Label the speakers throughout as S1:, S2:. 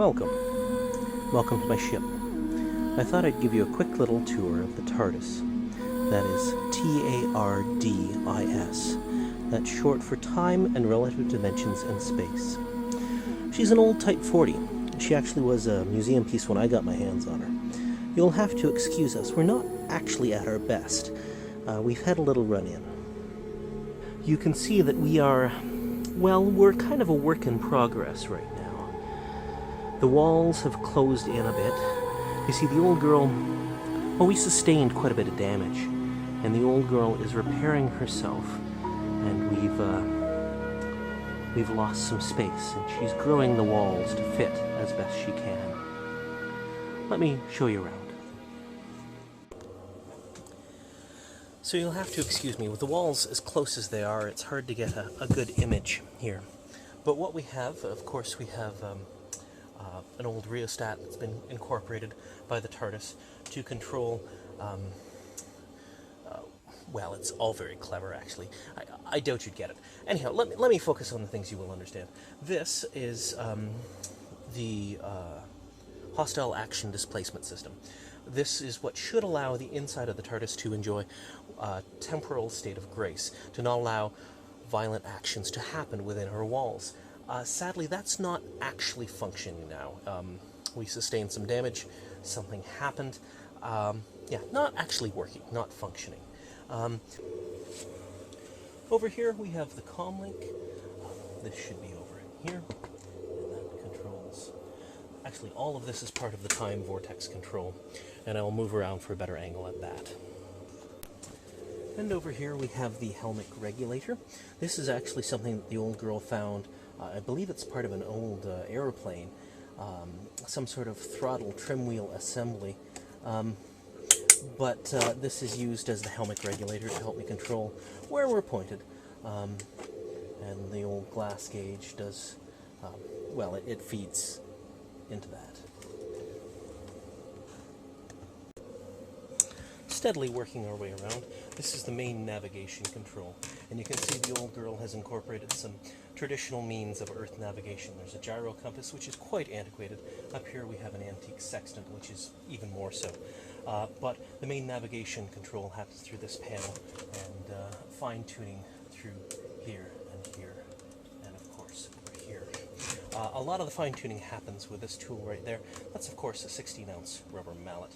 S1: Welcome. Welcome to my ship. I thought I'd give you a quick little tour of the Tardis. That is Tardis. That's short for time and relative dimensions in space. She's an old Type 40. She actually was a museum piece when I got my hands on her. You'll have to excuse us. We're not actually at our best. We've had a little run-in. You can see that we're kind of a work in progress right now. The walls have closed in a bit. You see, the old girl, we sustained quite a bit of damage, and the old girl is repairing herself, and we've lost some space, and she's growing the walls to fit as best she can. Let me show you around. So you'll have to excuse me, with the walls as close as they are, it's hard to get a good image here. But what we have, of course, we have an old rheostat that's been incorporated by the Tardis to control, it's all very clever, actually. I doubt you'd get it. Anyhow, let me focus on the things you will understand. This is the hostile action displacement system. This is what should allow the inside of the Tardis to enjoy a temporal state of grace, to not allow violent actions to happen within her walls. Sadly, that's not actually functioning now. We sustained some damage, something happened. Not actually working, not functioning. Over here we have the comm link. This should be over here, and that controls. Actually, all of this is part of the time vortex control, and I'll move around for a better angle at that. And over here we have the helmet regulator. This is actually something that the old girl found. I believe it's part of an old airplane, some sort of throttle trim wheel assembly. But this is used as the helmet regulator to help me control where we're pointed. And the old glass gauge does, it feeds into that. Steadily working our way around, this is the main navigation control. And you can see the old girl has incorporated some traditional means of Earth navigation. There's a gyro compass, which is quite antiquated. Up here we have an antique sextant, which is even more so. But the main navigation control happens through this panel, and fine-tuning through here, and of course over here. A lot of the fine-tuning happens with this tool right there. That's of course a 16-ounce rubber mallet.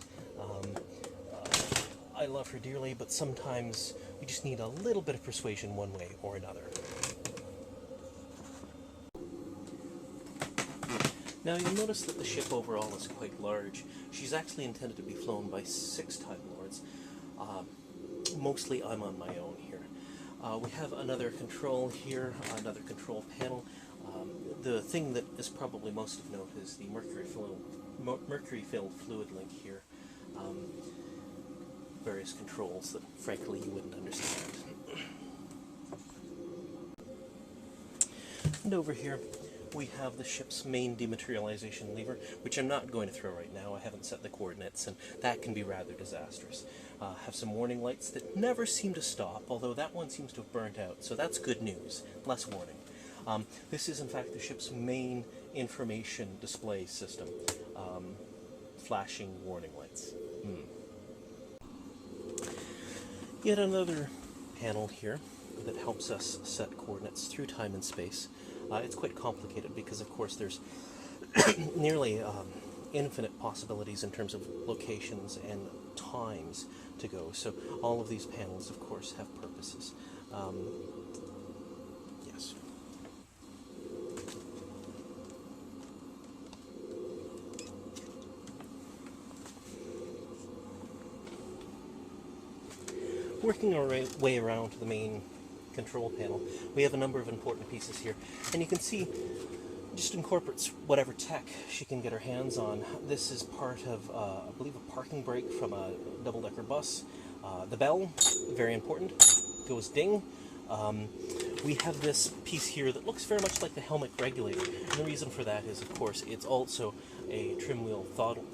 S1: I love her dearly, but sometimes we just need a little bit of persuasion one way or another. Now you'll notice that the ship overall is quite large. She's actually intended to be flown by 6 Time Lords. Mostly I'm on my own here. We have another control here, another control panel. The thing that is probably most of note is the mercury-filled fluid link here. Various controls that, frankly, you wouldn't understand. And over here, we have the ship's main dematerialization lever, which I'm not going to throw right now. I haven't set the coordinates, and that can be rather disastrous. Have some warning lights that never seem to stop, although that one seems to have burnt out, so that's good news. Less warning. This is, in fact, the ship's main information display system. Flashing warning lights. Yet another panel here that helps us set coordinates through time and space. It's quite complicated because, of course, there's nearly infinite possibilities in terms of locations and times to go. So all of these panels, of course, have purposes. Yes. Working our way around to the main control panel, we have a number of important pieces here, and you can see just incorporates whatever tech she can get her hands on. This is part of, I believe, a parking brake from a double-decker bus. The bell, very important, goes ding. We have this piece here that looks very much like the helmet regulator, and the reason for that is, of course, it's also a trim wheel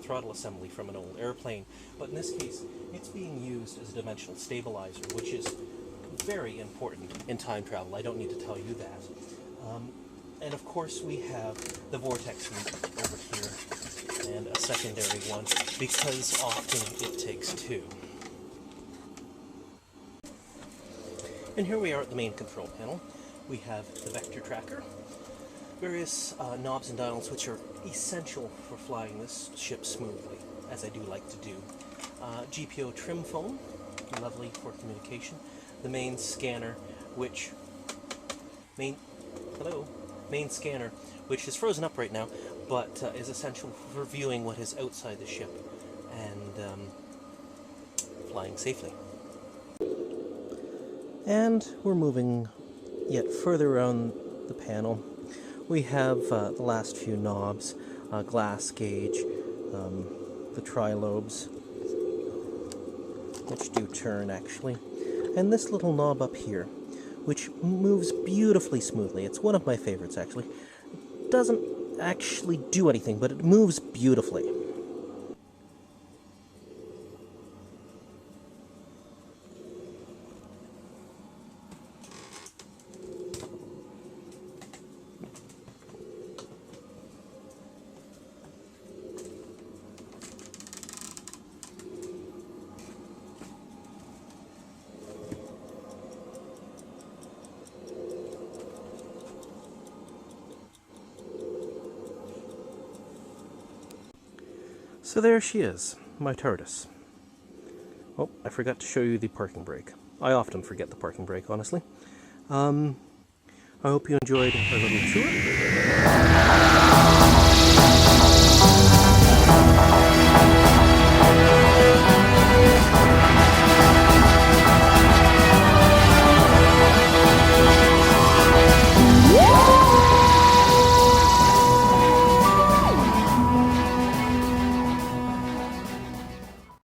S1: throttle assembly from an old airplane, but in this case, it's being used as a dimensional stabilizer, which is very important in time travel. I don't need to tell you that. And of course we have the vortex loop over here and a secondary one, because often it takes two. And here we are at the main control panel. We have the vector tracker, various knobs and dials which are essential for flying this ship smoothly, as I do like to do. GPO trim foam, lovely for communication. The main scanner, which main scanner, which is frozen up right now, but is essential for viewing what is outside the ship and flying safely. And we're moving yet further around the panel. We have the last few knobs, glass gauge, the trilobes, which do turn actually, and this little knob up here, which moves beautifully smoothly. It's one of my favorites actually. It doesn't actually do anything, but it moves beautifully. So there she is, my Tardis. Oh, I forgot to show you the parking brake. I often forget the parking brake, honestly. I hope you enjoyed our little tour.